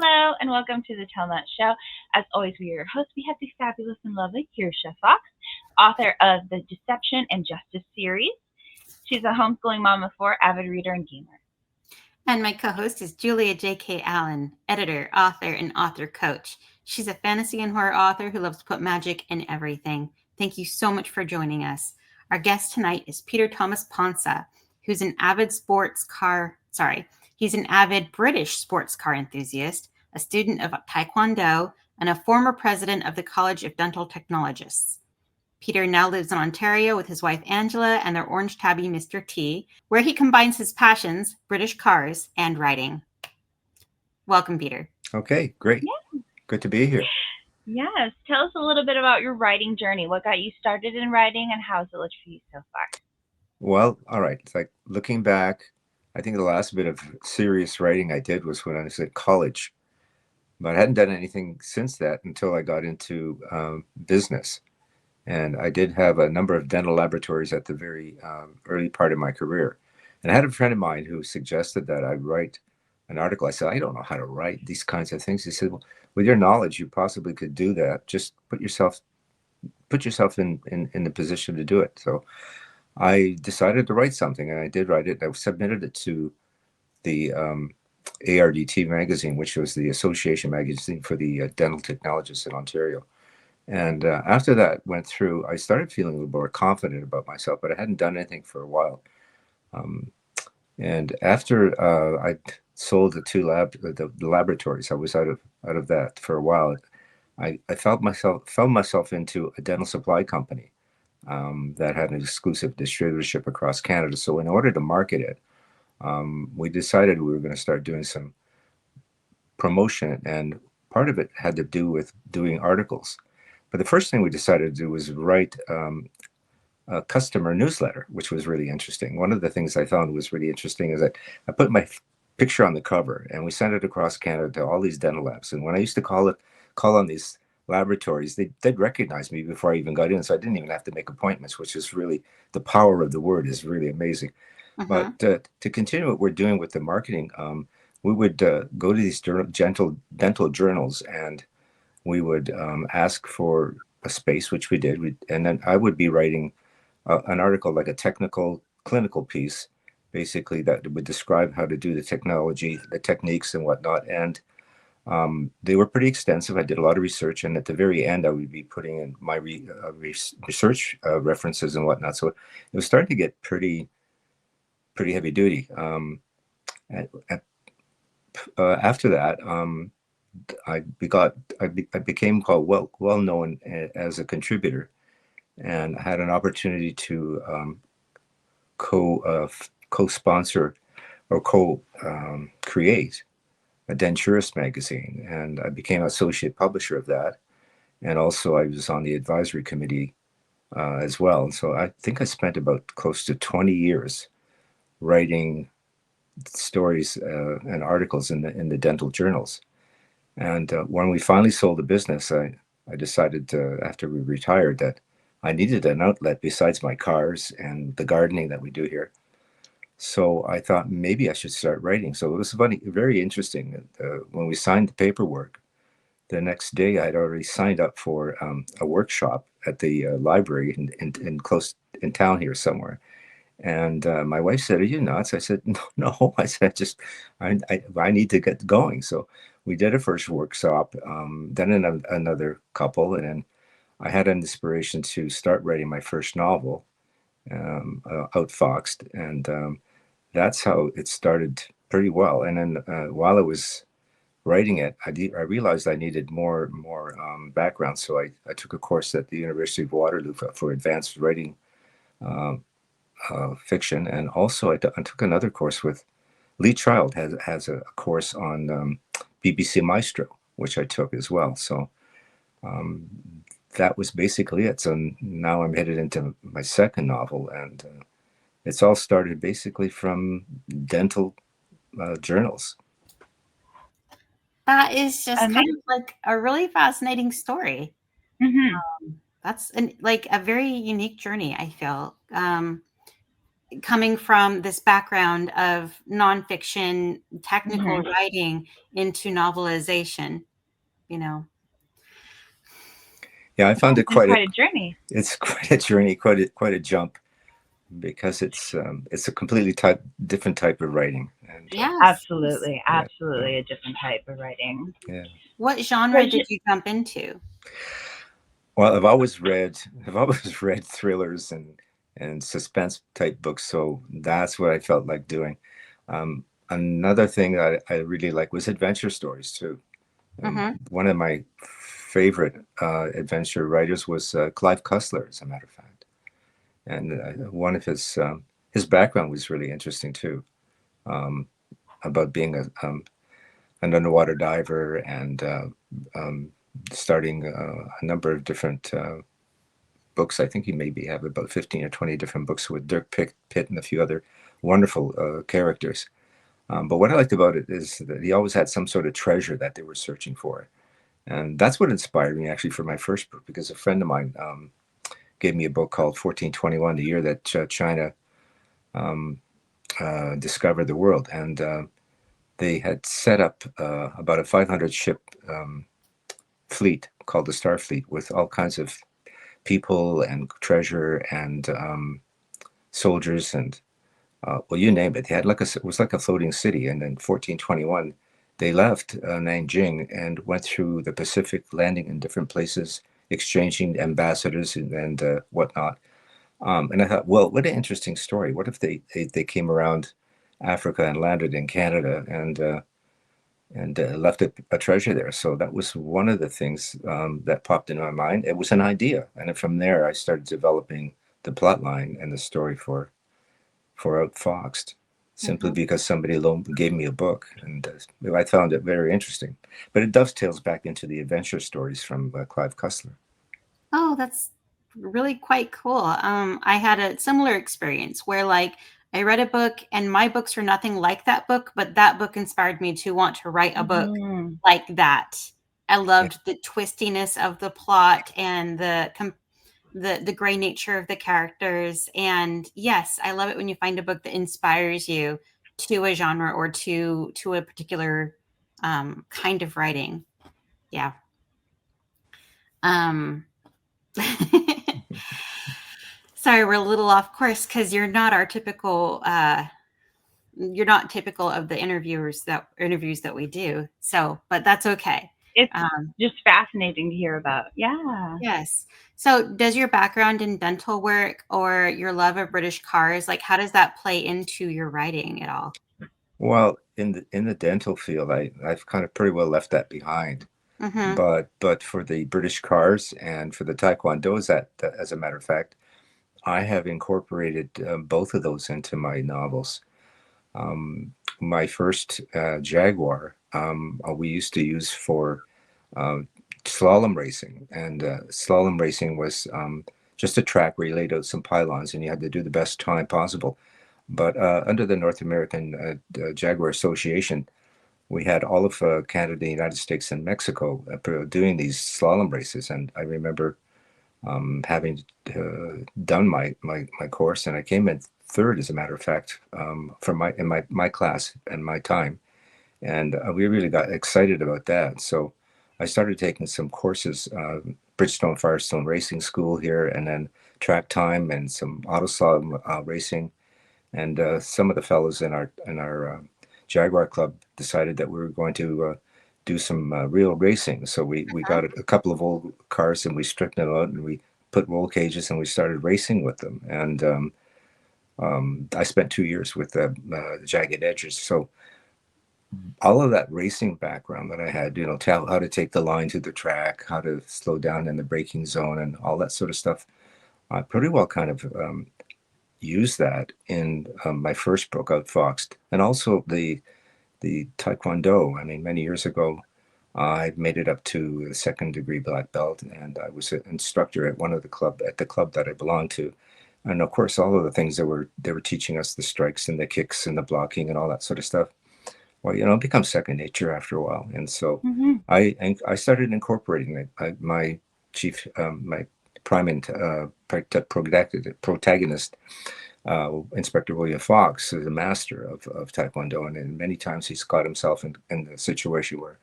Hello, and welcome to the Tell Not Show. As always, we are your hosts. We have the fabulous and lovely Kirsha Fox, author of the Deception and Justice series. She's a homeschooling mom of four, avid reader, and gamer. And my co host is Julia J.K. Allen, editor, author, and author coach. She's a fantasy and horror author who loves to put magic in everything. Thank you so much for joining us. Our guest tonight is Peter Thomas Pontsa, who's an he's an avid British sports car enthusiast, a student of Taekwondo, and a former president of the College of Dental Technologists. Peter now lives in Ontario with his wife Angela and their orange tabby, Mr. T, where he combines his passions, British cars, and writing. Welcome, Peter. Okay, great. Yeah. Good to be here. Yes. Tell us a little bit about your writing journey. What got you started in writing, and how's it looked for you so far? Well, all right. It's like looking back, I think the last bit of serious writing I did was when I was at college. But I hadn't done anything since that until I got into business. And I did have a number of dental laboratories at the very early part of my career. And I had a friend of mine who suggested that I write an article. I said, I don't know how to write these kinds of things. He said, well, with your knowledge, you possibly could do that. Just put yourself in the position to do it. So I decided to write something, and I did write it. I submitted it to the ARDT magazine, which was the association magazine for the dental technologists in Ontario. And after that went through, I started feeling a little more confident about myself, but I hadn't done anything for a while. And after I sold the laboratories, I was out of that for a while. I felt myself into a dental supply company that had an exclusive distributorship across Canada. So in order to market it, we decided we were going to start doing some promotion, and part of it had to do with doing articles. But the first thing we decided to do was write a customer newsletter, which was really interesting. One of the things I found was really interesting is that I put my picture on the cover, and we sent it across Canada to all these dental labs. And when I used to call on these laboratories, they'd recognize me before I even got in, so I didn't even have to make appointments, which is really the power of the word is really amazing. But to continue what we're doing with the marketing, we would go to these dental journals, and we would ask for a space, which we did. And then I would be writing an article, like a technical clinical piece, basically, that would describe how to do the technology, the techniques and whatnot. And they were pretty extensive. I did a lot of research, and at the very end, I would be putting in my research references and whatnot. So it was starting to get pretty heavy duty. After that, I became called well known as a contributor, and I had an opportunity to co-sponsor or create a denturist magazine, and I became associate publisher of that. And also, I was on the advisory committee as well. And so I think I spent about close to 20 years writing stories and articles in the dental journals. And when we finally sold the business, I decided after we retired that I needed an outlet besides my cars and the gardening that we do here. So I thought maybe I should start writing. So it was very interesting. When we signed the paperwork, the next day I'd already signed up for a workshop at the library in close in town here somewhere. And my wife said, "Are you nuts?" I said, "No." I said, I need to get going." So we did a first workshop, then another couple, and then I had an inspiration to start writing my first novel, Outfoxed, and that's how it started pretty well. And then while I was writing it, I realized I needed more background, so I took a course at the University of Waterloo for advanced writing. Fiction, and also I took another course with Lee Child has a course on BBC Maestro, which I took as well. So that was basically it. So now I'm headed into my second novel, and it's all started basically from dental journals. That is just kind of like a really fascinating story. Mm-hmm. That's like a very unique journey, I feel. coming from this background of nonfiction, technical writing into novelization, you know. Yeah, I found it It's quite a journey. it's quite a journey, quite a jump, because it's a completely different type of writing, and Yes. Absolutely, yeah, absolutely a different type of writing. yeah. What genre did you jump into? Well, I've always read thrillers and suspense type books, so that's what I felt like doing. Another thing that I really like was adventure stories too. One of my favorite adventure writers was Clive Cussler, as a matter of fact, and one of his background was really interesting too, about being an underwater diver and starting a number of different books. I think he maybe have about 15 or 20 different books with Dirk Pitt and a few other wonderful characters. But what I liked about it is that he always had some sort of treasure that they were searching for. And that's what inspired me actually for my first book, because a friend of mine gave me a book called 1421, the year that China discovered the world. And they had set up about a 500 ship fleet called the Star Fleet, with all kinds of people and treasure and soldiers and well, you name it. They had it was like a floating city. And in 1421, they left Nanjing and went through the Pacific, landing in different places, exchanging ambassadors and whatnot. And I thought, well, what an interesting story. What if they came around Africa and landed in Canada and left a treasure there? So that was one of the things that popped into my mind. It was an idea, and then from there, I started developing the plot line and the story for Outfoxed, simply because somebody gave me a book, and I found it very interesting. But it dovetails back into the adventure stories from Clive Cussler. Oh, that's really quite cool. I had a similar experience where, like, I read a book and my books were nothing like that book, but that book inspired me to want to write a book like that. I loved the twistiness of the plot and the gray nature of the characters. And yes, I love it when you find a book that inspires you to a genre or to a particular kind of writing. Yeah. Sorry, we're a little off course because you're not our typical. You're not typical of the interviews that we do. So, but that's okay. It's just fascinating to hear about. Yeah. Yes. So, does your background in dental work or your love of British cars, like, how does that play into your writing at all? Well, in the dental field, I've kind of pretty well left that behind. Mm-hmm. But for the British cars and for the Taekwondos, that as a matter of fact, I have incorporated both of those into my novels. My first Jaguar, we used to use for uh, slalom racing, and slalom racing was just a track where you laid out some pylons and you had to do the best time possible. But under the North American Jaguar Association, we had all of Canada, the United States, and Mexico doing these slalom races. And I remember having done my course, and I came in third, as a matter of fact, for my class and my time. And we really got excited about that. So I started taking some courses, Bridgestone Firestone Racing School here, and then track time and some auto slalom racing. And some of the fellows in our Jaguar Club decided that we were going to do some real racing. So we got a couple of old cars and we stripped them out and we put roll cages and we started racing with them. And I spent 2 years with the Jagged Edgers. So all of that racing background that I had, how to take the line to the track, how to slow down in the braking zone, and all that sort of stuff, I pretty well kind of use that in my first book, Outfoxed, and also the Taekwondo. I mean, many years ago, I made it up to the second degree black belt, and I was an instructor at the club that I belonged to. And of course, all of the things they were teaching us, the strikes and the kicks and the blocking and all that sort of stuff. Well, it becomes second nature after a while, and so I started incorporating it. My chief, my prime protagonist Inspector William Fox is a master of Taekwondo, and many times he's got himself in a situation where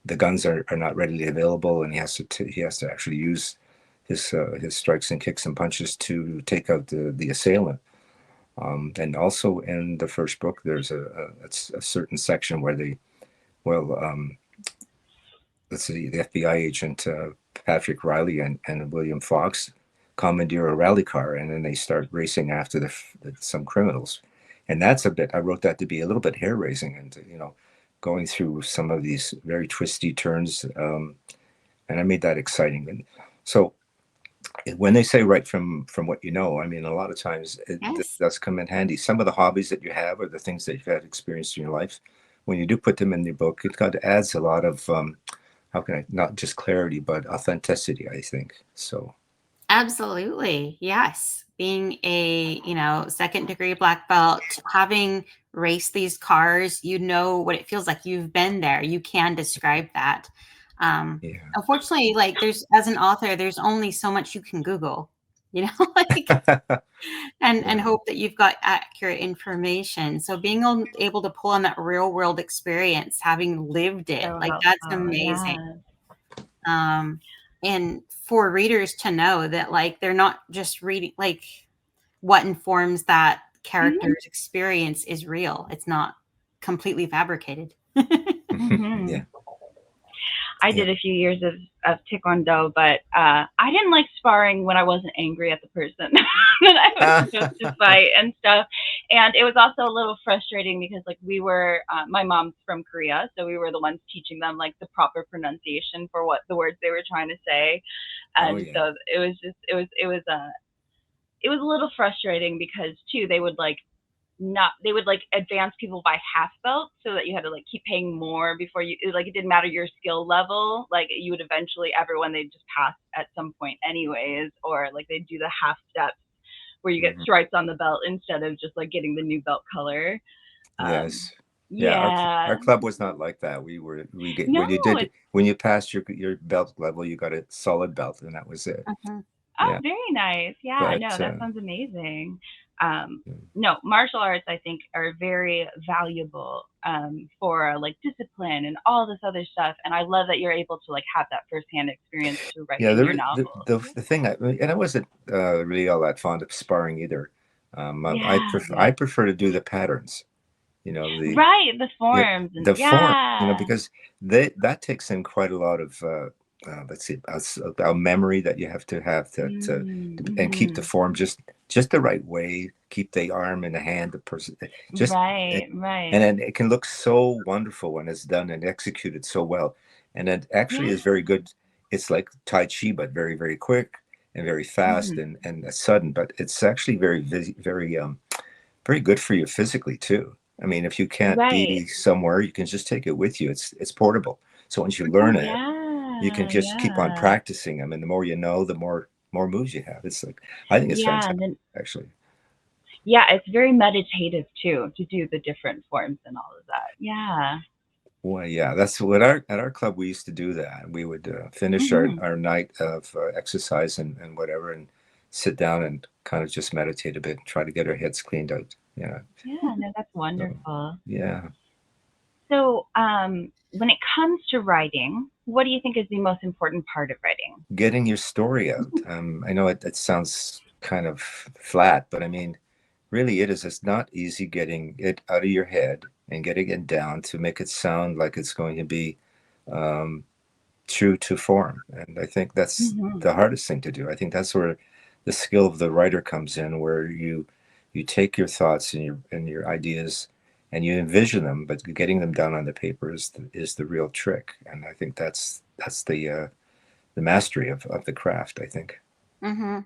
the guns are not readily available, and he has to actually use his strikes and kicks and punches to take out the assailant. And also in the first book, there's a certain section where let's see, the FBI agent Patrick Riley and William Fox commandeer a rally car, and then they start racing after some criminals. And that's I wrote that to be a little bit hair raising, and going through some of these very twisty turns, and I made that exciting. And so when they say write from what you know, I mean, a lot of times Yes. does come in handy. Some of the hobbies that you have or the things that you've had experienced in your life, when you do put them in your book, adds a lot of how can I, not just clarity but authenticity, I think. So Absolutely. Yes. Being a, second degree black belt, having raced these cars, you know what it feels like. You've been there. You can describe that. yeah. Unfortunately, like as an author, there's only so much you can Google, like, and hope that you've got accurate information. So being able to pull on that real world experience, having lived it, So like that's helpful. amazing. Yeah. And for readers to know that, like, they're not just reading, like, what informs that character's experience is real. It's not completely fabricated. Mm-hmm. Yeah. I did a few years of Taekwondo, but I didn't like sparring when I wasn't angry at the person that I was supposed to fight and stuff. And it was also a little frustrating because like we were, my mom's from Korea, so we were the ones teaching them like the proper pronunciation for what the words they were trying to say. Oh And yeah. so it was just, it was a little frustrating because too, they would like not they would like advance people by half belt so that you had to like keep paying more before you like it didn't matter your skill level, like you would eventually everyone they'd just pass at some point anyways, or like they'd do the half steps where you get Mhm. stripes on the belt instead of just like getting the new belt color. Yes. Yeah, Yeah, our club was not like that. We get no, it's when you passed your belt level, you got a solid belt, and that was it. Mhm. oh Yeah, very nice. Yeah, but no, that sounds amazing. No, martial arts I think are very valuable for like discipline and all this other stuff. And I love that you're able to like have that firsthand experience to write yeah, in your the novels. the thing and I wasn't really all that fond of sparring either. Yeah, I prefer to do the patterns. The right. The Yeah, forms and the form, yeah. because that takes in quite a lot of let's see, a memory that you have and keep the Mm-hmm. form just the right way. Keep the arm in the hand, the person, just and Right, right. then it can look so wonderful when it's done and executed so well, and it actually Yeah. is very good. It's like Tai Chi, but very very quick and very fast Mm-hmm. and sudden, but it's actually very good for you physically too. I mean, if you can't Right. be somewhere, you can just take it with you. It's portable. So once you Oh learn it, you can yeah, just keep on yeah. practicing them, and the more you know, the more moves you have. It's like I think it's Yeah, fantastic, and then actually. yeah, it's very meditative too to do the different forms and all of that. Yeah. Well, yeah, that's what at our club we used to do that. We would finish Mm-hmm. our night of exercise and whatever, and sit down and kind of just meditate a bit, and try to get our heads cleaned out. Yeah. Yeah, no, that's So wonderful. yeah, So, when it comes to writing, what do you think is the most important part of writing? getting your story out. I know it sounds kind of flat, but I mean, really, it is. It's not easy getting it out of your head and getting it down to make it sound like it's going to be um, true to form. And I think that's Mm-hmm. the hardest thing to do. I think that's where the skill of the writer comes in, where you take your thoughts and your ideas and you envision them, but getting them down on the paper is the real trick. And I think that's the mastery of the craft, I think. Mm-hmm.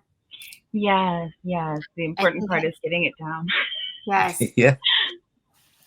Yes, yes. The I important think part is getting it down. yes, Yeah.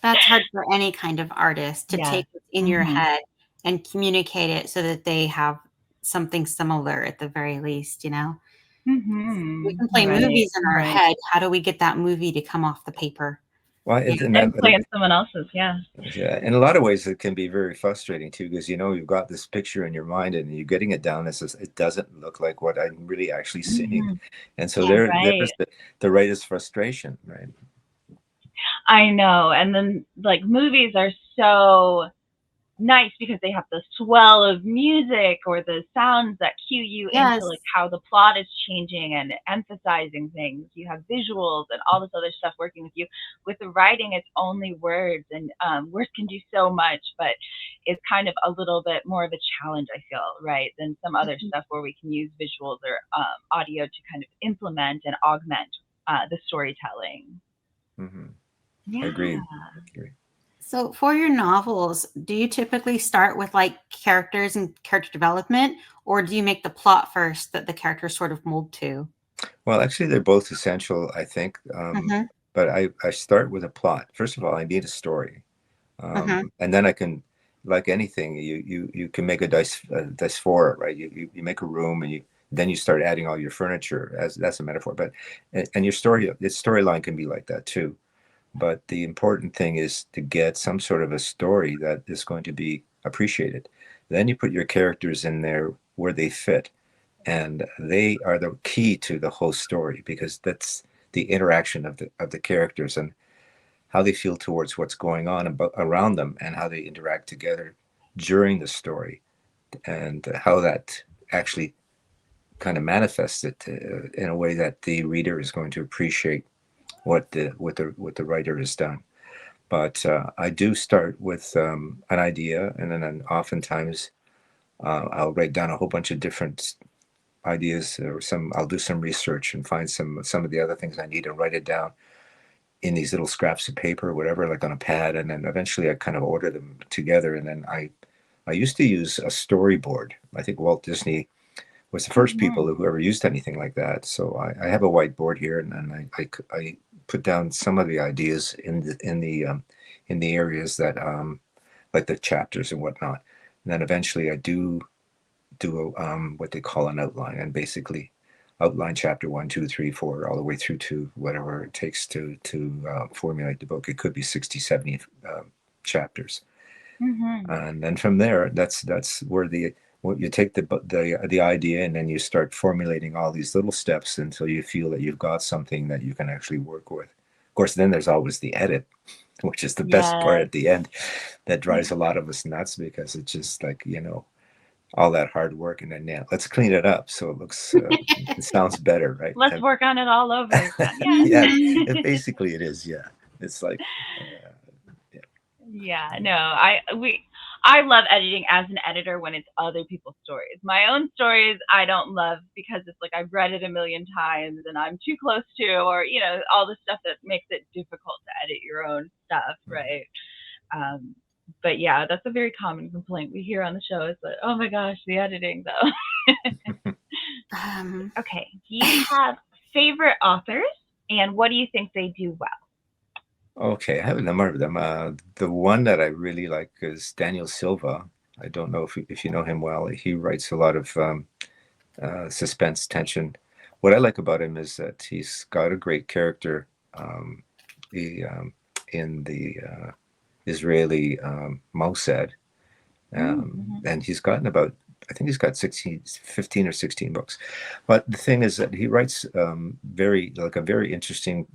that's hard for any kind of artist to Yes. take what's in your Mm-hmm. head and communicate it so that they have something similar at the very least. We can Mm-hmm. play Right, movies in our right. head. How do we get that movie to come off the paper? Well, And playing someone else's, yeah. yeah, in a lot of ways, it can be very frustrating too, because you've got this picture in your mind and you're getting it down. It doesn't look like what I'm really actually seeing, and so Yeah. there's the writer's frustration, right? I know. And then like movies are so nice because they have the swell of music or the sounds that cue you Yes. into like how the plot is changing and emphasizing things. You have visuals and all this other stuff working with you. With the writing, it's only words, and words can do so much, but it's kind of a little bit more of a challenge, I feel, right, than some other stuff where we can use visuals or audio to kind of implement and augment the storytelling. Hmm. I Yeah. agree. Agree. So for your novels, do you typically start with like characters and character development, or do you make the plot first that the characters sort of mold to? Well, actually, they're both essential, I think. Mm-hmm. But I start with a plot. First of all, I need a story, Mm-hmm. and then I can, like anything, you can make a dice for it, right? You make a room, and then you start adding all your furniture, as that's a metaphor. But and your storyline can be like that too. But the important thing is to get some sort of a story that is going to be appreciated. Then you put your characters in there where they fit, and they are the key to the whole story, because that's the interaction of the characters and how they feel towards what's going on around them, and how they interact together during the story, and how that actually kind of manifests it in a way that the reader is going to appreciate what the writer has done. But I do start with an idea, and then oftentimes I'll write down a whole bunch of different ideas, or I'll do some research and find some of the other things I need and write it down in these little scraps of paper or whatever, like on a pad, and then eventually I kind of order them together. And then I used to use a storyboard. I think Walt Disney was the first people who ever used anything like that. So I have a whiteboard here, and then I put down some of the ideas in the areas that like the chapters and whatnot. And then eventually I do what they call an outline, and basically outline chapter 1, 2, 3, 4, all the way through to whatever it takes to formulate the book. It could be 60, 70 chapters, and then from there, that's where you take the idea, and then you start formulating all these little steps until you feel that you've got something that you can actually work with. Of course, then there's always the edit, which is the best part Yes. at the end. That drives a lot of us nuts, because it's just like, all that hard work, and then, yeah, let's clean it up so it looks it sounds better, right? Let's work on it all over again. Yeah, Yeah. basically it is. Yeah, it's like yeah. Yeah, no, I love editing as an editor when it's other people's stories. My own stories I don't love because it's like I've read it a million times and I'm too close to, or all the stuff that makes it difficult to edit your own stuff, right? Um, but yeah, that's a very common complaint we hear on the show is that, oh my gosh, the editing though. Okay, do you have favorite authors, and what do you think they do well? Okay, I have a number of them. The one that I really like is Daniel Silva. I don't know if you know him well. He writes a lot of suspense, tension. What I like about him is that he's got a great character. He in the Israeli Mossad, and he's gotten about, I think he's got 16, 15 or 16 books. But the thing is that he writes a very interesting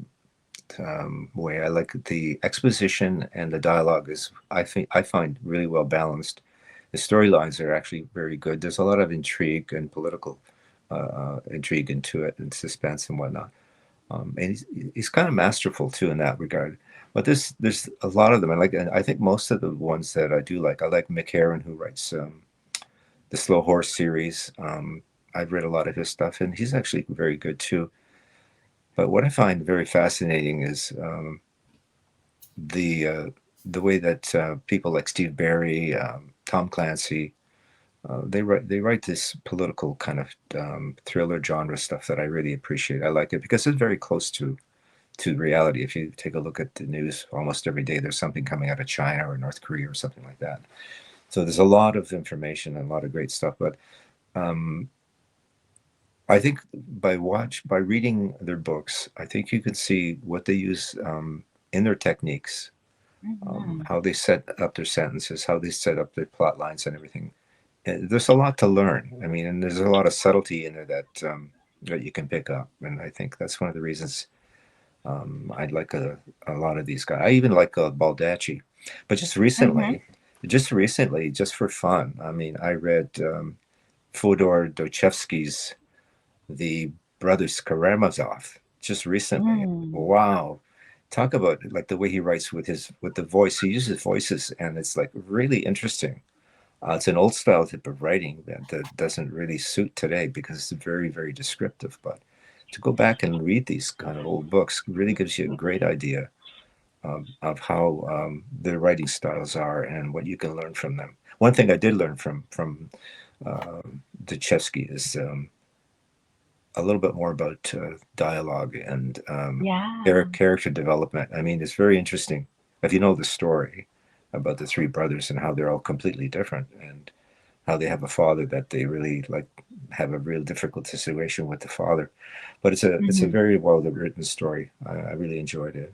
way. I like the exposition, and the dialogue is, I find, really well balanced. The storylines are actually very good. There's a lot of intrigue and political intrigue into it, and suspense and whatnot. And he's kind of masterful too in that regard. But there's a lot of them. And I think most of the ones that I do like. I like Mick Herron, who writes the Slow Horse series. I've read a lot of his stuff, and he's actually very good too. But what I find very fascinating is the way that people like Steve Barry, Tom Clancy, they write this political kind of thriller genre stuff that I really appreciate. I like it because it's very close to reality. If you take a look at the news, almost every day there's something coming out of China or North Korea or something like that. So there's a lot of information and a lot of great stuff. But um, I think by reading their books, I think you can see what they use in their techniques, how they set up their sentences, how they set up their plot lines and everything. There's a lot to learn. I mean, and there's a lot of subtlety in there that you can pick up. And I think that's one of the reasons I'd like a lot of these guys. I even like Baldacci. But just recently, just for fun, I mean, I read Fyodor Dostoevsky's The Brothers Karamazov just recently. Wow. Talk about like the way he writes with the voice. He uses voices, and it's like really interesting. It's an old style type of writing that doesn't really suit today because it's very, very descriptive. But to go back and read these kind of old books really gives you a great idea of how their writing styles are and what you can learn from them. One thing I did learn from Dostoevsky is a little bit more about dialogue and character development. I mean, it's very interesting if you know the story about the three brothers and how they're all completely different and how they have a father that they really like have a real difficult situation with the father. But it's a very well written story. I really enjoyed it.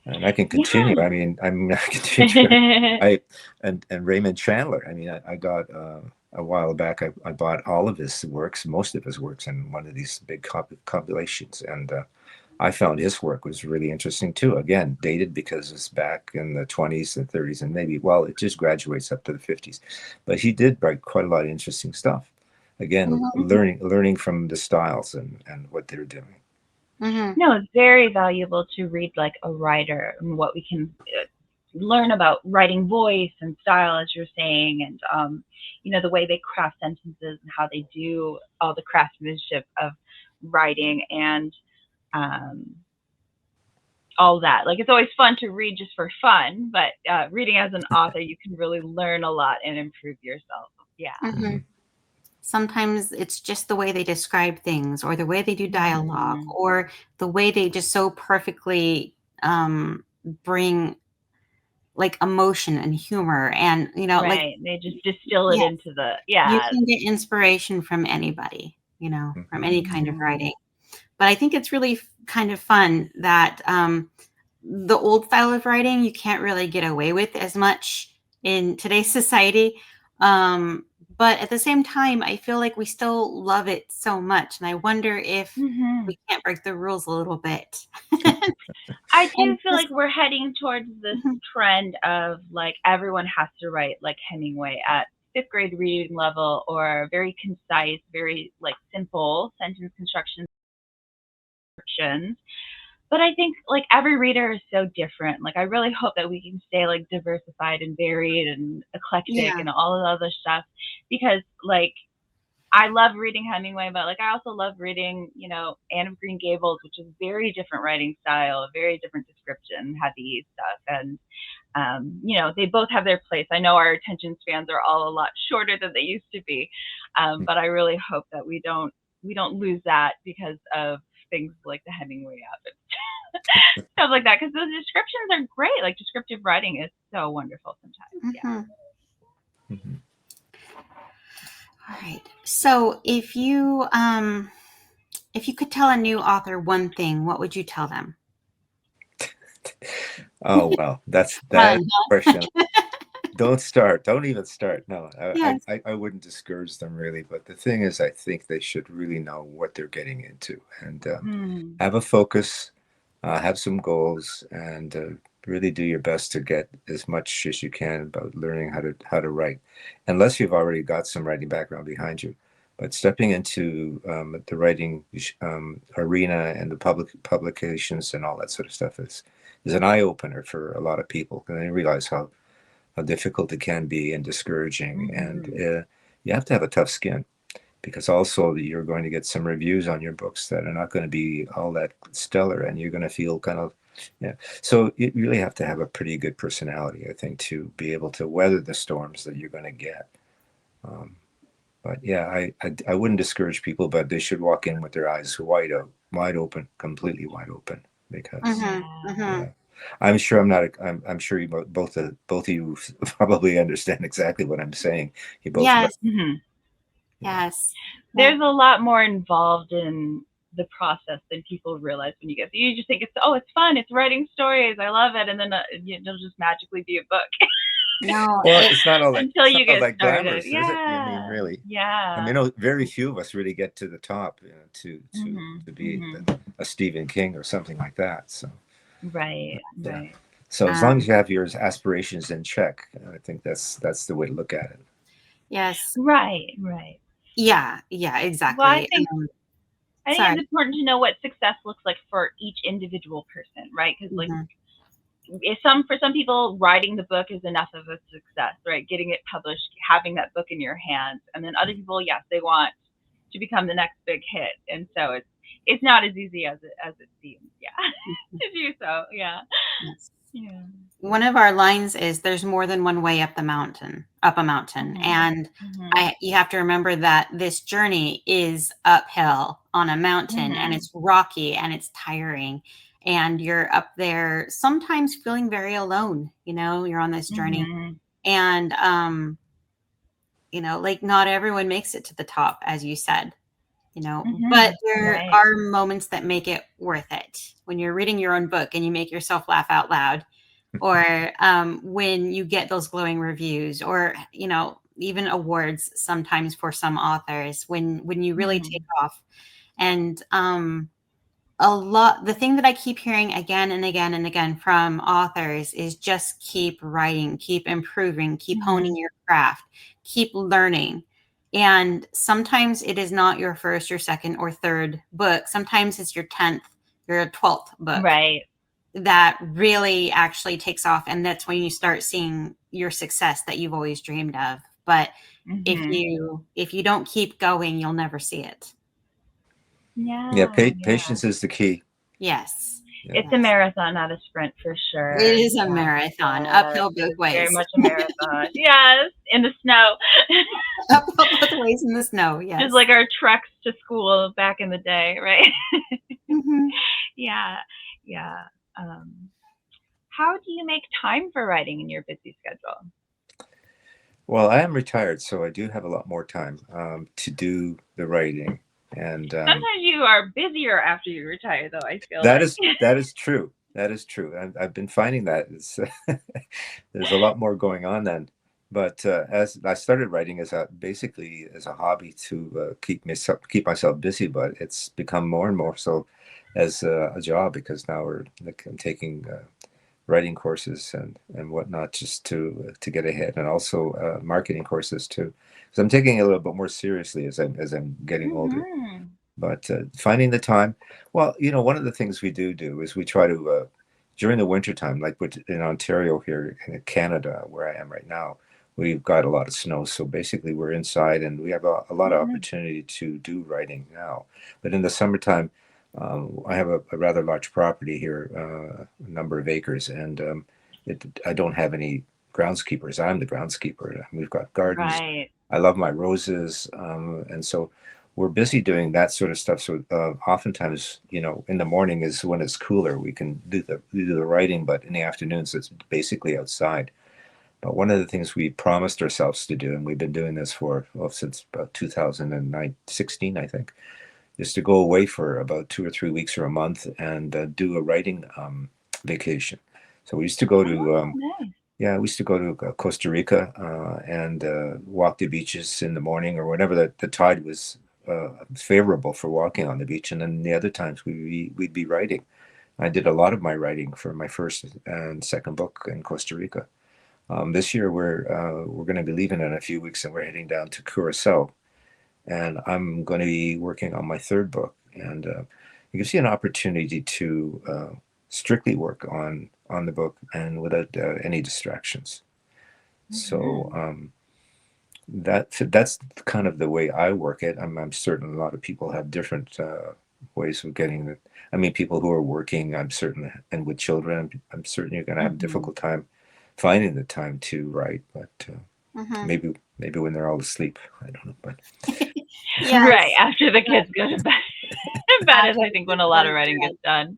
And I can continue. I mean, I continue. And Raymond Chandler. I mean, I got a while back. I bought all of his works, most of his works, in one of these big compilations, and I found his work was really interesting too. Again, dated because it's back in the 20s and 30s, and maybe it just graduates up to the 50s. But he did write quite a lot of interesting stuff. Again, learning from the styles and what they're doing. No, it's very valuable to read like a writer and what we can learn about writing voice and style, as you're saying, and the way they craft sentences and how they do all the craftsmanship of writing and all that. Like, it's always fun to read just for fun, but reading as an author, you can really learn a lot and improve yourself. Yeah. Sometimes it's just the way they describe things or the way they do dialogue or the way they just so perfectly bring like emotion and humor and, like they just distill it into you can get inspiration from anybody, from any kind of writing. But I think it's really kind of fun that the old style of writing you can't really get away with as much in today's society. But at the same time, I feel like we still love it so much. And I wonder if we can't break the rules a little bit. I do feel like we're heading towards this trend of like everyone has to write like Hemingway at 5th grade reading level, or very concise, very like simple sentence construction. But I think like every reader is so different. Like, I really hope that we can stay like diversified and varied and eclectic and all of the other stuff, because like I love reading Hemingway, but like I also love reading, Anne of Green Gables, which is very different writing style, a very different description, heavy stuff, and they both have their place. I know our attention spans are all a lot shorter than they used to be, but I really hope that we don't lose that because of things like the Hemingway app, stuff like that, because those descriptions are great. Like, descriptive writing is so wonderful sometimes. All right. So if you could tell a new author one thing, what would you tell them? Oh, well, that's that question. Don't even start. No, I wouldn't discourage them really. But the thing is, I think they should really know what they're getting into and have a focus, have some goals, and really do your best to get as much as you can about learning how to write, unless you've already got some writing background behind you. But stepping into the writing arena and the publications and all that sort of stuff is an eye opener for a lot of people, and they realize how difficult it can be and discouraging. And you have to have a tough skin, because also you're going to get some reviews on your books that are not going to be all that stellar, and you're going to feel kind of, So you really have to have a pretty good personality, I think, to be able to weather the storms that you're going to get. But yeah, I wouldn't discourage people, but they should walk in with their eyes wide open, completely wide open, because I'm sure I'm sure you both of you probably understand exactly what I'm saying. You both Yes. There's a lot more involved in the process than people realize when you get. So you just think it's fun, it's writing stories, I love it, and then it'll just magically be a book. No, Well, it's not all that Until you get started. glamorous, is it? I mean, Yeah. really. Yeah. I mean, very few of us really get to the top, to be a Stephen King or something like that. So Right. yeah. Right. So as long as you have your aspirations in check, I think that's the way to look at it. Yes. Right. Right. Yeah, exactly. Well, I think sorry. it's important to know what success looks like for each individual person, right? Because like for some people, writing the book is enough of a success, right? Getting it published, having that book in your hands, and then other people, yes, they want to become the next big hit, and so it's not as easy as it seems, to do so, Yes. yeah. One of our lines is there's more than one way up a mountain, and you have to remember that this journey is uphill on a mountain, and it's rocky and it's tiring. And you're up there sometimes feeling very alone, you're on this journey. And, like not everyone makes it to the top, as you said, but there are moments that make it worth it. When you're reading your own book and you make yourself laugh out loud, or when you get those glowing reviews, or, even awards sometimes for some authors, when you really take off. And, the thing that I keep hearing again and again and again from authors is just keep writing, keep improving, keep honing your craft, keep learning. And sometimes it is not your first or second or third book. Sometimes it's your 10th, your 12th book. Right. That really actually takes off. And that's when you start seeing your success that you've always dreamed of. But if you don't keep going, you'll never see it. Yeah, patience is the key. Yes. It's a marathon, not a sprint, for sure. It is a marathon, uphill both ways. Very much a marathon. Yes, in the snow. Uphill both ways in the snow, yes. Just like our treks to school back in the day, right? Yeah. How do you make time for writing in your busy schedule? Well, I am retired, so I do have a lot more time to do the writing. And sometimes you are busier after you retire, though. I feel that is true. That is true. I've been finding that there's a lot more going on then. But as I started writing basically as a hobby to keep myself busy, but it's become more and more so as a job, because now I'm taking writing courses and whatnot just to get ahead, and also marketing courses too. So I'm taking it a little bit more seriously as I'm getting older. But finding the time, well, one of the things we do is we try to during the wintertime, like in Ontario here in Canada, where I am right now, we've got a lot of snow. So basically we're inside and we have a lot of opportunity to do writing now. But in the summertime, I have a rather large property here, a number of acres, and I don't have any groundskeepers. I'm the groundskeeper. We've got gardens. Right. I love my roses, and so we're busy doing that sort of stuff. So oftentimes, in the morning is when it's cooler. We can do the writing, but in the afternoons, it's basically outside. But one of the things we promised ourselves to do, and we've been doing this since about 2016, I think, is to go away for about 2 or 3 weeks or a month and do a writing vacation. So we used to go to we used to go to Costa Rica and walk the beaches in the morning or whenever the tide was favorable for walking on the beach, and then the other times we'd be writing. I did a lot of my writing for my first and second book in Costa Rica. This year we're going to be leaving in a few weeks, and we're heading down to Curacao. And I'm going to be working on my third book, and you can see an opportunity to strictly work on the book and without any distractions. So that's kind of the way I work it. I'm certain a lot of people have different ways of getting it. I mean, people who are working, I'm certain, and with children, I'm certain you're going to have a difficult time finding the time to write, but maybe when they're all asleep, I don't know, but right after the kids go to bed. That is, I think, when a lot of writing gets done.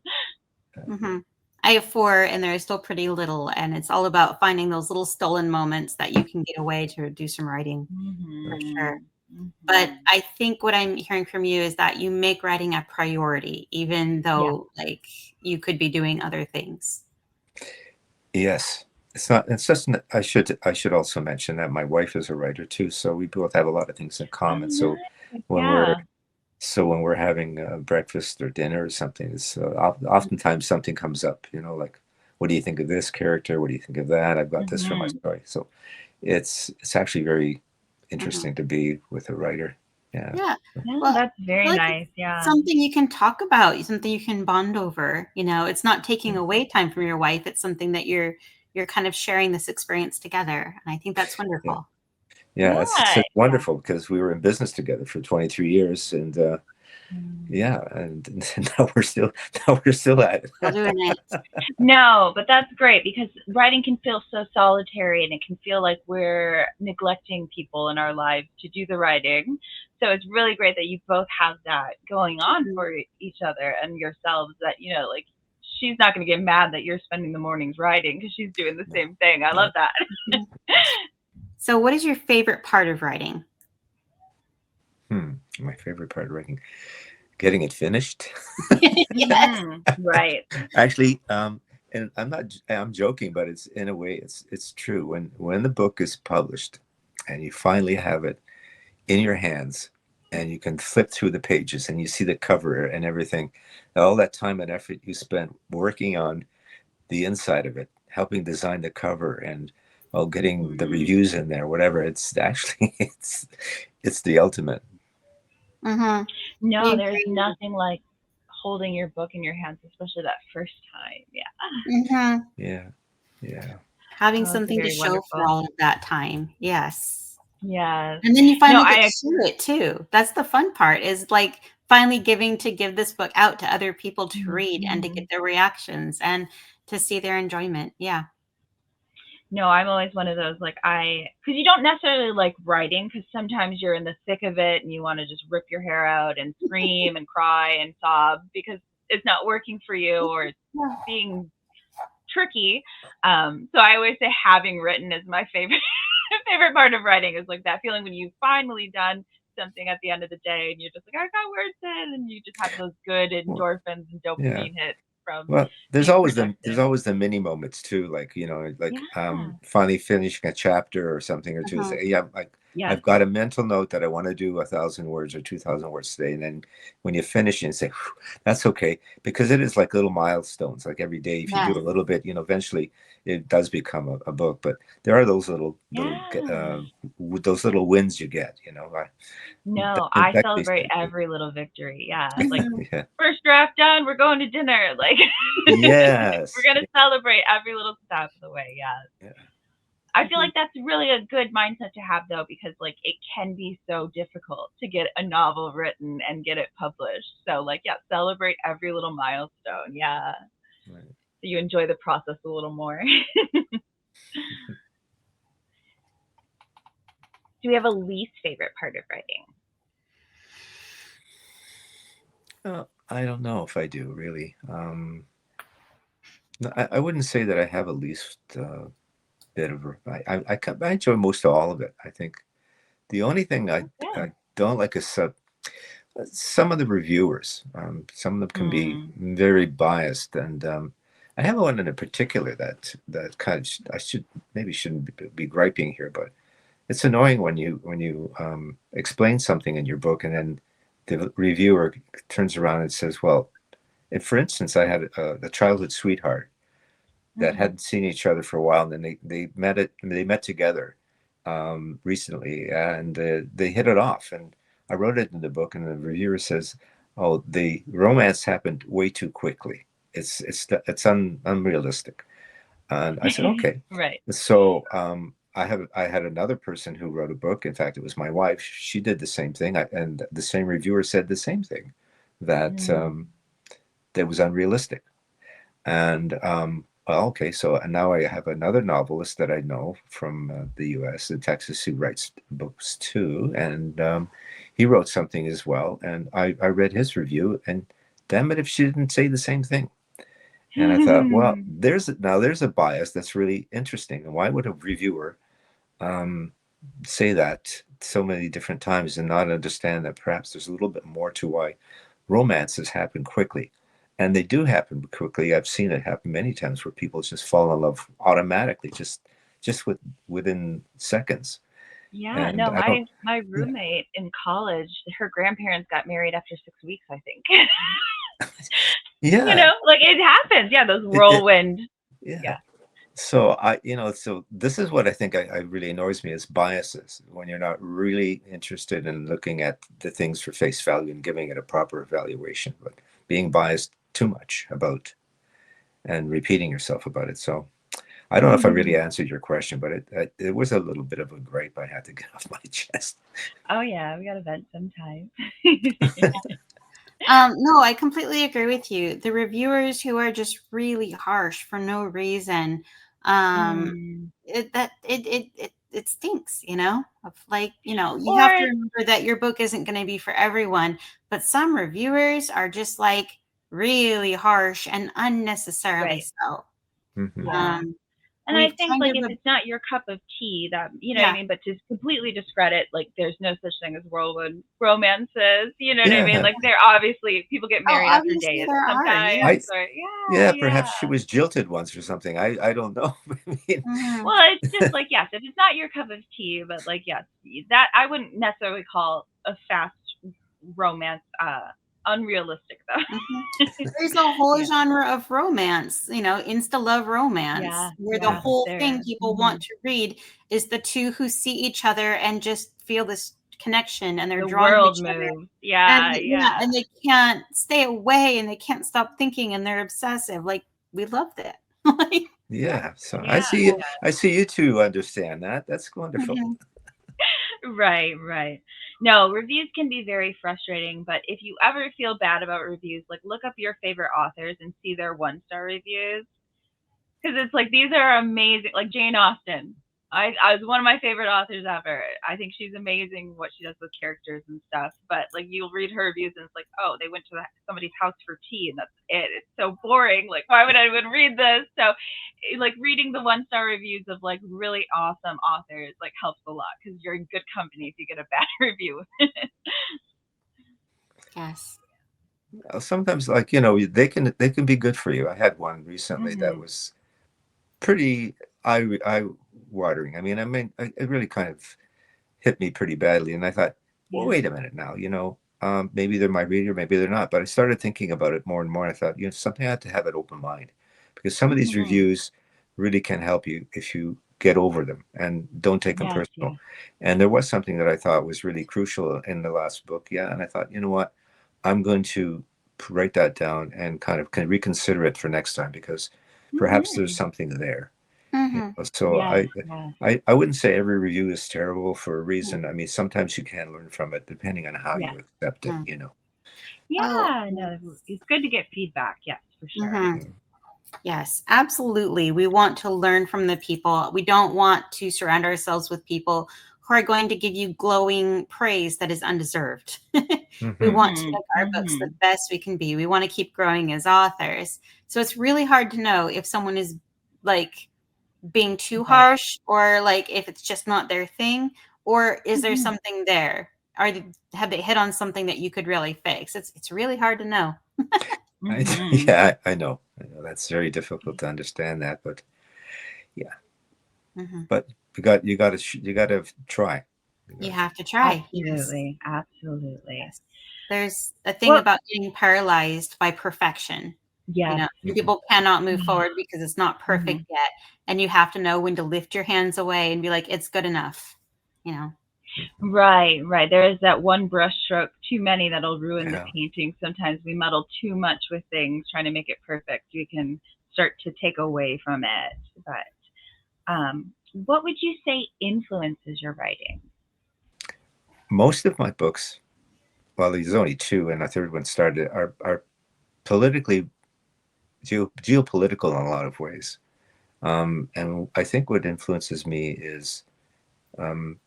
I have 4, and they're still pretty little, and it's all about finding those little stolen moments that you can get away to do some writing, for sure. But I think what I'm hearing from you is that you make writing a priority, even though like you could be doing other things. Yes. It's not, it's just, I should also mention that my wife is a writer too. So we both have a lot of things in common. So when we're having breakfast or dinner or something, it's oftentimes something comes up, like, what do you think of this character? What do you think of that? I've got this for my story. So it's actually very interesting to be with a writer. Yeah. Well, that's very nice. Yeah. Something you can talk about, something you can bond over. It's not taking away time from your wife. It's something that you're kind of sharing this experience together. And I think that's wonderful. Yeah, it's wonderful because we were in business together for 23 years, and and now we're still at it. Still doing it. No, but that's great because writing can feel so solitary, and it can feel like we're neglecting people in our lives to do the writing. So it's really great that you both have that going on for each other and yourselves, that, like, she's not going to get mad that you're spending the mornings writing because she's doing the same thing. I love that. So what is your favorite part of writing? My favorite part of writing, getting it finished. Yes. Right. Actually, and I'm joking, but it's, in a way, it's true. When the book is published and you finally have it in your hands and you can flip through the pages and you see the cover and everything, all that time and effort you spent working on the inside of it, helping design the cover and getting the reviews in there, whatever, it's actually it's the ultimate. No, there's nothing like holding your book in your hands, especially that first time. Yeah. Having something to show for all of that time. Yes. Yes. And then you finally get to share it too. That's the fun part, is like finally give this book out to other people to read and to get their reactions and to see their enjoyment. Yeah. No, I'm always one of those, like, because you don't necessarily like writing, because sometimes you're in the thick of it and you want to just rip your hair out and scream and cry and sob because it's not working for you or it's being tricky. So I always say having written is my favorite part of writing, is like that feeling when you've finally done something at the end of the day and you're just like, I got words in, and you just have those good endorphins and dopamine hits. Well, there's always the mini moments too, like finally finishing a chapter or something, or two. Say, I've got a mental note that I want to do 1,000 words or 2,000 words today, and then when you finish and say, that's okay, because it is like little milestones. Like every day, if you do a little bit, eventually it does become a book. But there are those little wins you get. No, I celebrate every little victory. Yeah, like first draft done, we're going to dinner. Like, yes, we're gonna celebrate every little step of the way. Yeah. I feel like that's really a good mindset to have, though, because like it can be so difficult to get a novel written and get it published. So like, celebrate every little milestone. Yeah, so you enjoy the process a little more. Do we have a least favorite part of writing? I don't know if I do, really. I wouldn't say that I have a least bit of. I enjoy most of all of it. I think the only thing I don't like is some of the reviewers. Some of them can be very biased, and I have one in particular that kind of I shouldn't be griping here, but it's annoying when you explain something in your book and then the reviewer turns around and says, well, and for instance, I had a childhood sweetheart that hadn't seen each other for a while, and then they met together recently, and they hit it off. And I wrote it in the book, and the reviewer says, oh, the romance happened way too quickly. It's unrealistic. And I said, okay. Right. So I had another person who wrote a book. In fact, it was my wife. She did the same thing, and the same reviewer said the same thing, that that was unrealistic. And okay, so now I have another novelist that I know from the U.S. in Texas who writes books too, and he wrote something as well. And I read his review, and damn it if she didn't say the same thing. And I thought, well, there's a bias that's really interesting. And why would a reviewer say that so many different times and not understand that perhaps there's a little bit more to why romances happen quickly. And they do happen quickly. I've seen it happen many times where people just fall in love automatically, just within seconds. Yeah, And no, I don't. my Yeah. roommate in college, her grandparents got married after 6 weeks, I think. Yeah. Like it happens. Yeah, those It, whirlwind. yeah. Yeah. So so this is what I think I really annoys me is biases when you're not really interested in looking at the things for face value and giving it a proper evaluation, but being biased too much about and repeating yourself about it. So I don't know if I really answered your question, but it was a little bit of a gripe I had to get off my chest. Oh yeah, we got to vent sometime. No, I completely agree with you. The reviewers who are just really harsh for no reason, um, Mm. it stinks, you know. Of like, you have to Or remember that your book isn't going to be for everyone, but some reviewers are just like really harsh and unnecessarily right. so. Hmm. Yeah. Um, And I we've think kind like of, if it's not your cup of tea, that what I yeah. mean, but to completely discredit like there's no such thing as whirlwind romances, what I mean? Yeah, Like they're obviously people get Oh, married after obviously days there are. I sometimes, Yes. or yeah, yeah. perhaps she was jilted once or something. I don't know. I mean, Hmm. Well, it's just like yes, if it's not your cup of tea, but like yes, that I wouldn't necessarily call a fast romance unrealistic Mhm. though. There's a whole Yeah. genre of romance, insta love romance, Yeah, where the yeah, whole thing there. people want Mhm. to read is the two who see each other and just feel this connection and they're The drawn to world each other. moves. And Yeah, yeah, yeah. and they can't stay away and they can't stop thinking and they're obsessive. Like we love that. Like, yeah. So Yeah, I see you two understand that. That's wonderful. mhm. right, right. No, reviews can be very frustrating, but if you ever feel bad about reviews, like look up your favorite authors and see their 1-star reviews because it's like these are amazing. Like Jane Austen, I was one of my favorite authors ever. I think she's amazing what she does with characters and stuff. But like you'll read her reviews and it's like, oh, they went to somebody's house for tea and that's it. It's so boring. Like why would I even read this? So like reading the 1-star reviews of like really awesome authors like helps a lot because you're in good company if you get a bad review. Yes. Sometimes, like they can be good for you. I had one recently that Hmm. was pretty eye watering. It really kind of hit me pretty badly, and I thought, well, Yeah. wait a minute now. Maybe they're my reader, maybe they're not. But I started thinking about it more and more. And I thought, something I have to have an open mind because some of these Hmm. reviews really can help you if you get over them and don't take them Yes. personal. Yes. And there was something that I thought was really crucial in the last book. Yeah, and I thought, you know what, I'm going to write that down and kind of can reconsider it for next time because perhaps there's Hmm. something there. Hmm. So Yes. Yes. I wouldn't say every review is terrible for a Mm. reason. I mean, sometimes you can learn from it depending on how Yes. you accept it. Oh, Yeah. No, it's good to get feedback. Yes, for sure. mhm. Yes, absolutely. We want to learn from the people. We don't want to surround ourselves with people who are going to give you glowing praise that is undeserved. We Hmm. want to Mhm. make our books the Mhm. best we can be. We want to keep growing as authors. So it's really hard to know if someone is like being too Right. harsh or like if it's just not their thing or is there Mhm. something there? Have they hit on something that you could really fix? It's really hard to know. Mhm. Yeah, I know. I know that's very difficult to understand that, but yeah, Mhm. but you got to try. You You gotta have to try. Yes. Absolutely. Absolutely. Yes. There's a thing Well, about getting paralyzed by perfection. yes. Some Mhm. people cannot move forward because it's not Mhm. perfect yet. And you have to know when to lift your hands away and be like, it's good enough. You know? Mhm. Right, right. There is that one brush stroke too many that'll ruin the Yeah. painting. Sometimes we muddle too much with things trying to make it perfect. We can start to take away from it. But what would you say influences your writing? Most of my books, well, there's only two, and a third one started, are politically geopolitical in a lot of ways. And I think what influences me is um,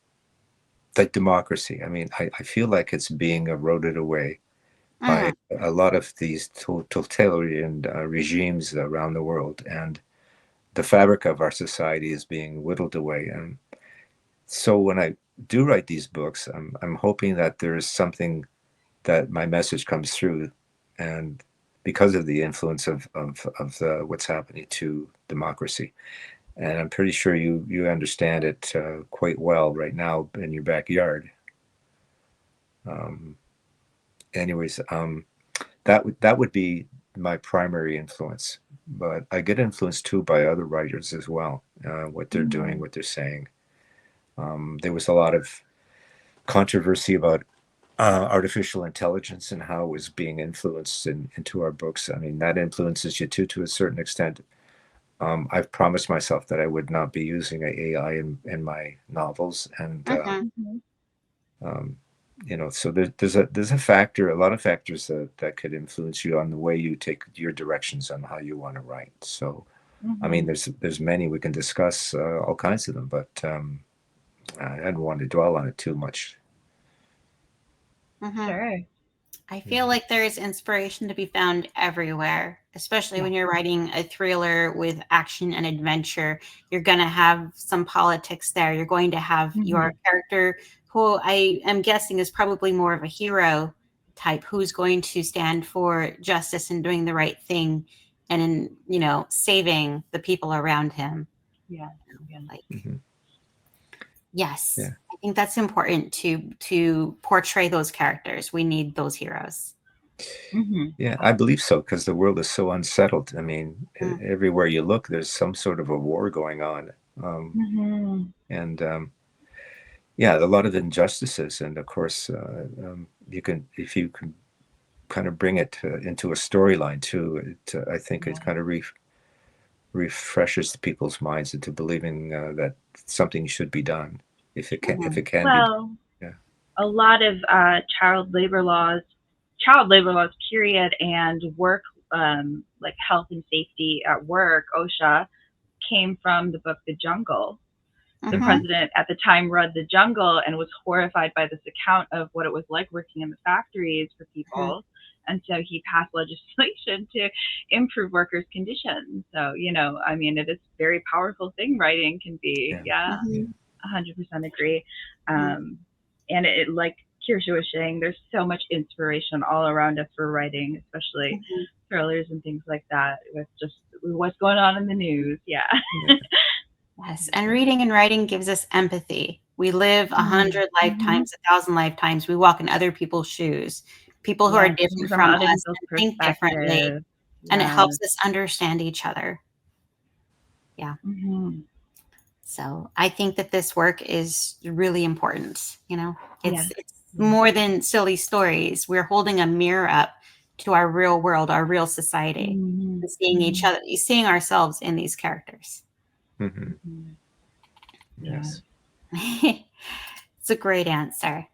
like democracy. I mean, I feel like it's being eroded away by Mhm. a lot of these totalitarian regimes around the world, and the fabric of our society is being whittled away. And so when I do write these books, I'm hoping that there is something that my message comes through, and because of the influence of what's happening to democracy. And I'm pretty sure you understand it quite well right now in your backyard. Um, anyways, that would be my primary influence. But I get influenced too by other writers as well. What they're doing, what they're saying. There was a lot of controversy about artificial intelligence and how it was being influenced into our books. I mean, that influences you too to a certain extent. I've promised myself that I would not be using AI in my novels, and so there's a factor, a lot of factors that could influence you on the way you take your directions on how you want to write. So, I mean, there's many we can discuss, all kinds of them, but I don't want to dwell on it too much. Sure. I feel like there is inspiration to be found everywhere, especially when you're writing a thriller with action and adventure. You're going to have some politics there. You're going to have your character, who I am guessing is probably more of a hero type, who's going to stand for justice and doing the right thing and, saving the people around him. Yeah. Yes. Yeah. I think that's important to portray those characters. We need those heroes. Yeah, I believe so, because the world is so unsettled. I mean, everywhere you look, there's some sort of a war going on. And a lot of injustices. And of course, if you can kind of bring it into a storyline too, I think it kind of refreshes people's minds into believing that something should be done if it can be done. Yeah. A lot of child labor laws, period, and work, like health and safety at work, OSHA, came from the book The Jungle. The president at the time read The Jungle and was horrified by this account of what it was like working in the factories for people. And so he passed legislation to improve workers' conditions. So, I mean, it is a very powerful thing writing can be. Yeah, 100% agree. And it, like Kirsha was saying, there's so much inspiration all around us for writing, especially thrillers and things like that, with just what's going on in the news. Yeah. Yes, and reading and writing gives us empathy. We live 100 lifetimes, 1,000 lifetimes. We walk in other people's shoes, people who are different from us, and think differently, and it helps us understand each other. Yeah. So I think that this work is really important. It's more than silly stories. We're holding a mirror up to our real world, our real society, and seeing each other, seeing ourselves in these characters. Yes. It's a great answer.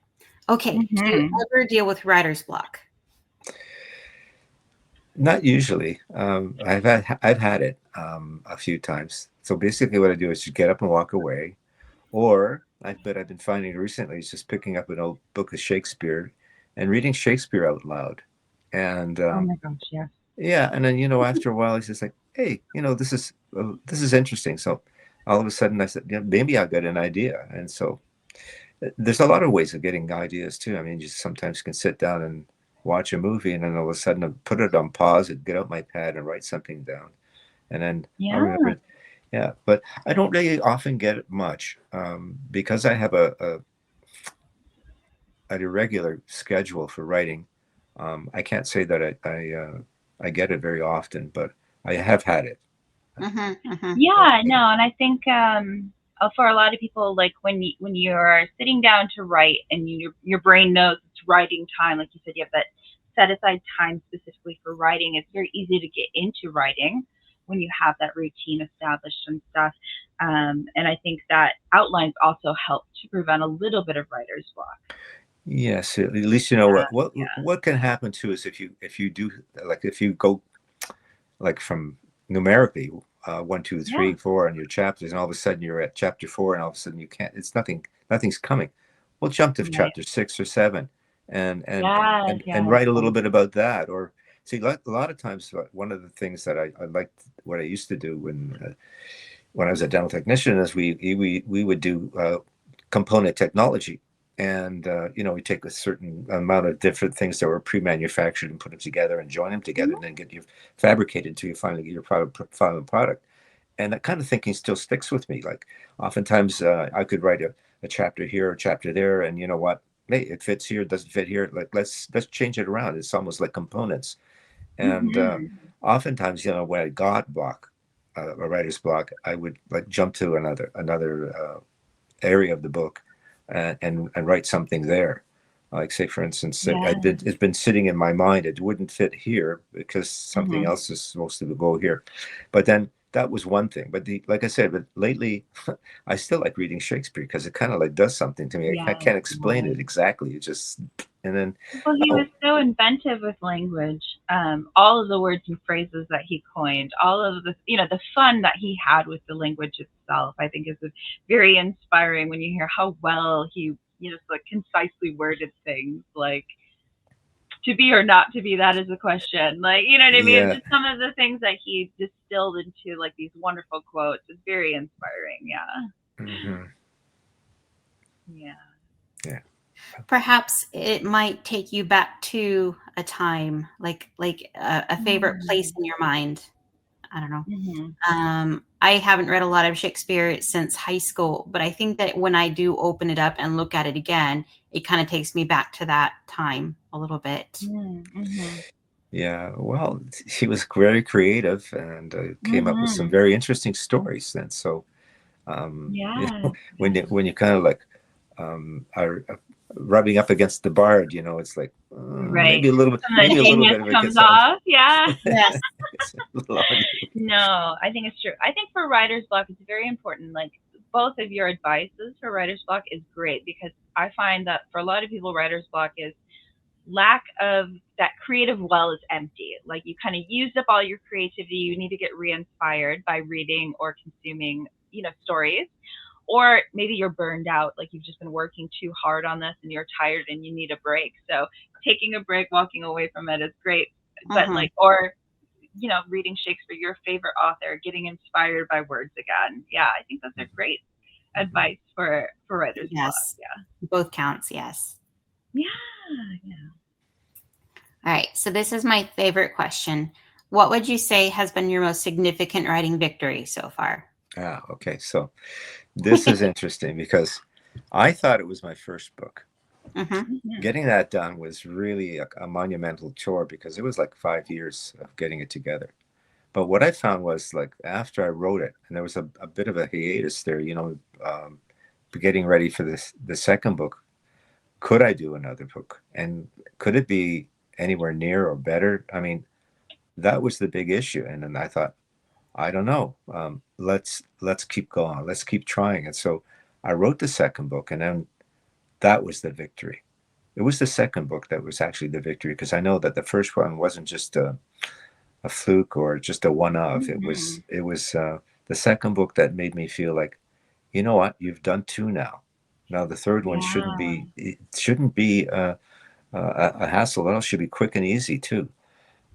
Okay. Do you ever deal with writer's block? Not usually. I've had it a few times. So basically, what I do is just get up and walk away, or I've been finding recently is just picking up an old book of Shakespeare and reading Shakespeare out loud. And oh my gosh, yeah. Yeah, and then after a while, it's just like, hey, this is interesting. So all of a sudden, I said, maybe I'll get an idea. And so there's a lot of ways of getting ideas too. I mean, you sometimes can sit down and watch a movie, and then all of a sudden, I put it on pause and get out my pad and write something down, and then I'll remember it. Yeah, but I don't really often get it much because I have an irregular schedule for writing. I can't say that I get it very often, but I have had it. Yeah, no, and I think for a lot of people, like when you're sitting down to write and your brain knows it's writing time, like you said, you have that set aside time specifically for writing. It's very easy to get into writing when you have that routine established and stuff. And I think that outlines also help to prevent a little bit of writer's block. Yes, at least what can happen too is if you do, like, if you go like from numerically 1, 2, 3, 4 on your chapters, and all of a sudden you're at chapter 4, and all of a sudden you can't. It's nothing's coming. We'll jump to chapter 6 or 7, and write a little bit about that. Or see, a lot of times, one of the things that I liked, what I used to do when I was a dental technician, is we would do component technology. And, we take a certain amount of different things that were pre-manufactured and put them together and join them together and then get you fabricated until you finally get your final product. And that kind of thinking still sticks with me. Like oftentimes I could write a chapter here, a chapter there, and you know what? Hey, it fits here, it doesn't fit here. Like let's change it around. It's almost like components. And oftentimes, when I got a writer's block, I would like jump to another area of the book and write something there. Like say, for instance, it's been sitting in my mind. It wouldn't fit here because something else is supposed to go here. But then that was one thing. But like I said, but lately, I still like reading Shakespeare because it kind of like does something to me. I can't explain it exactly. It just, and then. Well, he was so inventive with language. All of the words and phrases that he coined, all of the, the fun that he had with the language itself, I think is very inspiring when you hear how well he, like concisely worded things like to be or not to be, that is a question. Like, you know what I mean? Yeah. Just some of the things that he distilled into like these wonderful quotes is very inspiring. Yeah. Mm-hmm. Yeah. Yeah. Perhaps it might take you back to a time, like a favorite place in your mind. I don't know. I haven't read a lot of Shakespeare since high school, but I think that when I do open it up and look at it again, it kind of takes me back to that time a little bit. Yeah, well, he was very creative and came up with some very interesting stories. And so, when you kind of like are rubbing up against the bard, it's like maybe a little bit, of it comes off. Yeah. Yes. No, I think it's true. I think for writer's block, it's very important. Like both of your advices for writer's block is great because I find that for a lot of people, writer's block is lack of that creative well is empty. Like you kind of used up all your creativity. You need to get re-inspired by reading or consuming, stories. Or maybe you're burned out, like you've just been working too hard on this and you're tired and you need a break. So taking a break, walking away from it is great. But or reading Shakespeare, your favorite author, getting inspired by words again. Yeah, I think those are great advice for writer's block. Yeah. Both counts, yes. Yeah. All right, so this is my favorite question. What would you say has been your most significant writing victory so far? Okay. So this is interesting because I thought it was my first book. Getting that done was really a monumental chore because it was like 5 years of getting it together. But what I found was like after I wrote it, and there was a bit of a hiatus there, getting ready for the second book. Could I do another book? And could it be anywhere near or better? I mean, that was the big issue. And then I thought, I don't know. Let's keep going. Let's keep trying. And so I wrote the second book, and then that was the victory. It was the second book that was actually the victory because I know that the first one wasn't just a fluke or just a one-off. It was the second book that made me feel like, you know what, you've done two now. Now the third one shouldn't be a hassle. It all should be quick and easy too.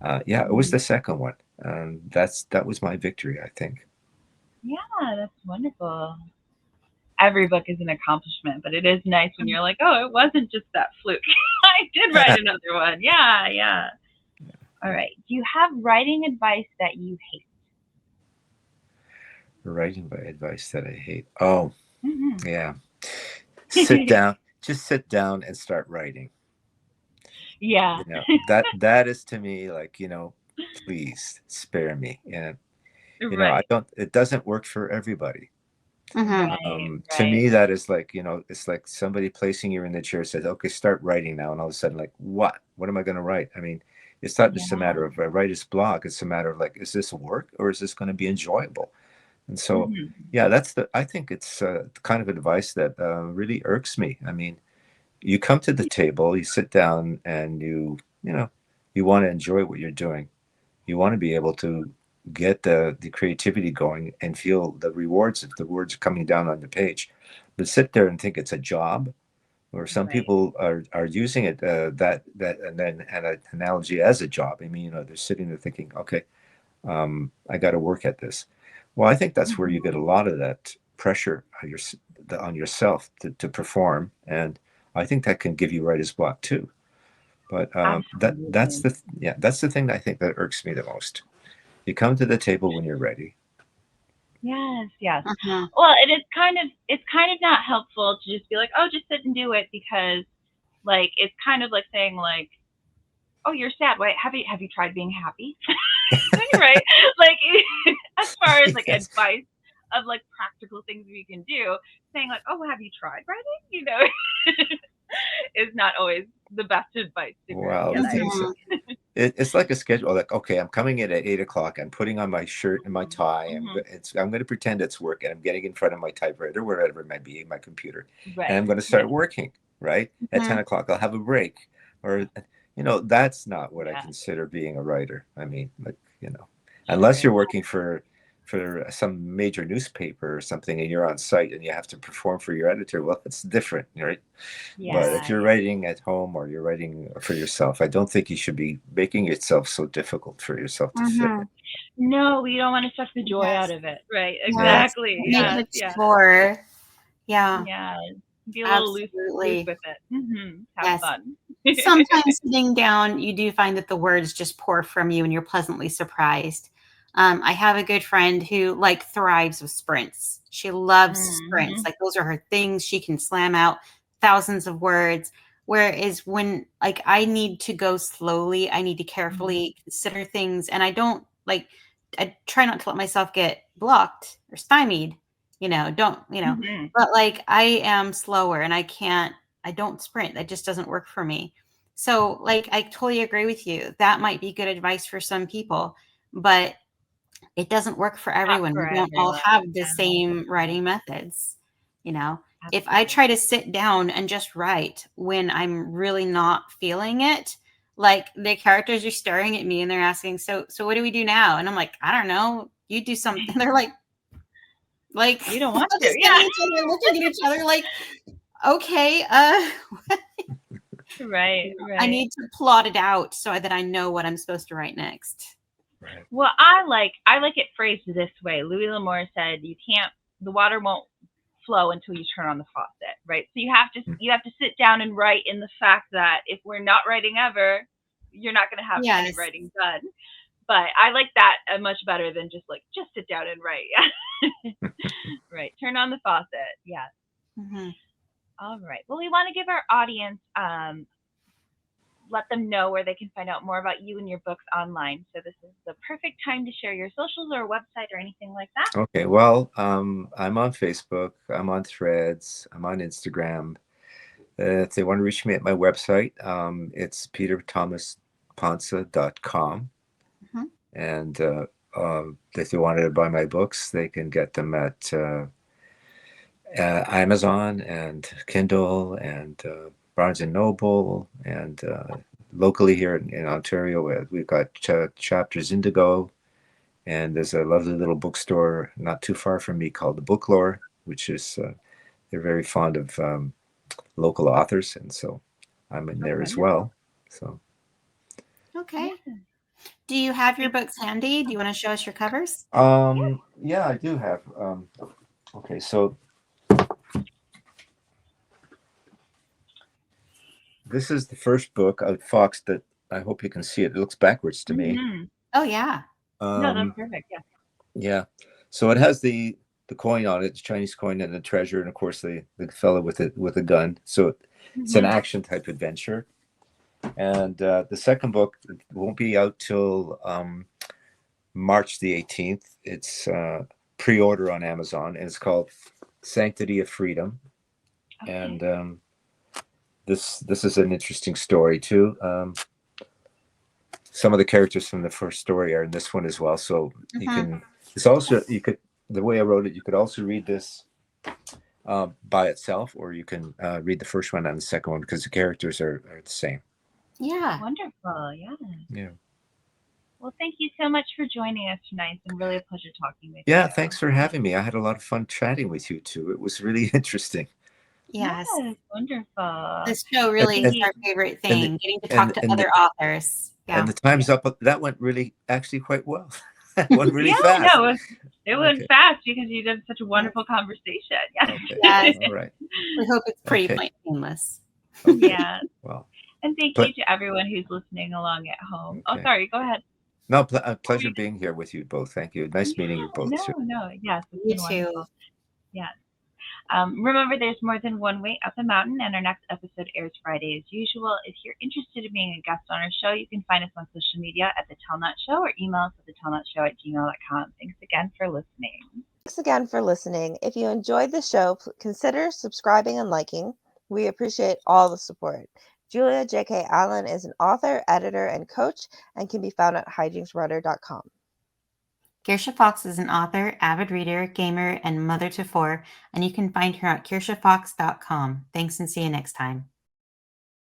It was the second one. That was my victory, I think. Yeah, that's wonderful. Every book is an accomplishment, but it is nice when you're like, oh, it wasn't just that fluke. I did write another one. Yeah. All right. Do you have writing advice that you hate? Writing advice that I hate. Oh, yeah. Sit down. Just sit down and start writing. Yeah. That is to me like, please spare me. And it doesn't work for everybody. To me, that is like, it's like somebody placing you in the chair says, okay, start writing now. And all of a sudden, like, what am I going to write? I mean, it's not just a matter of a writer's block. It's a matter of like, is this work or is this going to be enjoyable? And so, I think it's the kind of advice that really irks me. I mean, you come to the table, you sit down and you want to enjoy what you're doing. You want to be able to get the creativity going and feel the rewards if the words are coming down on the page. But sit there and think it's a job, or some people are using it that and then an analogy as a job. I mean, they're sitting there thinking, okay, I got to work at this. Well, I think that's where you get a lot of that pressure, on yourself to perform, and I think that can give you writer's block too. But that's Absolutely. that's the thing that I think that irks me the most. You come to the table when you're ready. Yes, yes. Mhm. Well, it's kind of not helpful to just be like, oh, just sit and do it because like it's kind of like saying like, oh, you're sad. Wait, have you tried being happy? Right? Like as far as like Yes. advice of like practical things we can do, saying like, oh, have you tried writing? Is not always the best advice to Well, get. the I thing is, Mhm. it's like a schedule. Like, okay, I'm coming in at 8 o'clock. I'm putting on my shirt and my tie, and Mm-hmm. I'm going to pretend it's work, and I'm getting in front of my typewriter, wherever it might be, my computer, and Right. I'm going to Yeah. start working. Right at Mhm. 10 o'clock, I'll have a break, or that's not what I Yeah. consider being a writer. I mean, like, unless you're Sure. working for some major newspaper or something, and you're on site and you have to perform for your editor. Well, it's different, right? But if Yeah. you're Yeah. writing at home or you're writing for yourself, I don't think you should be making yourself so difficult for yourself to fit in. Mhm. No, we don't want to suck the joy out Yes. of it. Right. Yes. Yes, Exactly. Make it Yes. a exactly. Yes. chore. Yeah. Yeah. Be a little loose Absolutely. with it. Have Yes. fun. Sometimes sitting down, you do find that the words just pour from you and you're pleasantly surprised. I have a good friend who like thrives with sprints. She loves sprints. Hmm. Like those are her things. She can slam out thousands of words. Whereas when like I need to go slowly, I need to carefully consider things. And I try not to let myself get blocked or stymied, Hmm. but like I am slower and I don't sprint. That just doesn't work for me. So, like, I totally agree with you. That might be good advice for some people, but it doesn't work for Not everyone. for We don't all everyone. have the Yeah. same writing methods. You know, if I Absolutely. try to sit down and just write when I'm really not feeling it, like the characters are staring at me and they're asking, so what do we do now? And I'm like, I don't know. You do something. They're like We don't we're want to. just Yeah. getting each other, looking at each other like, okay, Right. I Right. need to plot it out so that I know what I'm supposed to write next. Right. Well, I like it phrased this way. Louis L'Amour said, "You can't. The water won't flow until you turn on the faucet." Right. So you have to sit down and write in the fact that if we're not writing ever, you're not going to have any Yes. writing done. But I like that much better than just sit down and write. Yeah. Right. Turn on the faucet. Yeah. Mhm. All right. Well, we want to give our audience let them know where they can find out more about you and your books online. So this is the perfect time to share your socials or website or anything like that. Okay. Well, I'm on Facebook. I'm on Threads. I'm on Instagram. If they want to reach me at my website, it's peterthomasponsa.com. Mhm. And if they wanted to buy my books, they can get them at Amazon and Kindle and Barnes and Noble, and locally here in Ontario, we've got Chapters Indigo, and there's a lovely little bookstore not too far from me called the Booklore, which is they're very fond of local authors, and so I'm in Oh, there as wonderful. well. So Okay. Yeah. Do you have your Thank books handy? Do you want to show us your covers? yeah, I do have. Okay, so this is the first book of Fox that I hope you can see it. It looks backwards to me. Mm-hmm. Oh yeah. No, that's Um, perfect. Yeah. yeah. So it has the coin on it, the Chinese coin and the treasure, and of course the fellow with a gun. So it's an Mm-hmm. action type adventure. And the second book won't be out till March the 18th. It's pre-order on Amazon, and it's called Sanctity of Freedom. Okay. And this is an interesting story too. Some of the characters from the first story are in this one as well. So you Mhm. can. It's also you could the way I wrote it. You could also read this by itself, or you can read the first one and the second one because the characters are the same. Yeah. Wonderful. Yeah. Yeah. Well, thank you so much for joining us tonight. It's been really a pleasure talking with Yeah. you. Thanks for having me. I had a lot of fun chatting with you too. It was really interesting. Yes. Yes, wonderful. This show And really is We our favorite and thing, getting to talk and to and other authors. and Yeah. the time's up. That went really actually quite well. It went really Yeah, fast. no, it went Okay. fast because you did such a wonderful conversation. Yes. Okay. Yes. All right. We hope it's pretty Okay. plain painless. Okay. Yeah. Well, And thank but you to everyone who's listening along at home. Oh, okay. sorry. Go ahead. No, What were pleasure you being here with you both. Thank you. Nice meeting you both. No, no. Yes, it's You been too. wonderful. Yes. Remember, there's more than one way up the mountain, and our next episode airs Friday as usual. If you're interested in being a guest on our show, you can find us on social media at The Telnut Show or email us at thetelnutshow@gmail.com. Thanks again for listening. Thanks again for listening. If you enjoyed the show, consider subscribing and liking. We appreciate all the support. Julia J.K. Allen is an author, editor, and coach and can be found at hijinksrudder.com. Kirsha Fox is an author, avid reader, gamer, and mother to four, and you can find her at kirshafox.com. Thanks and see you next time.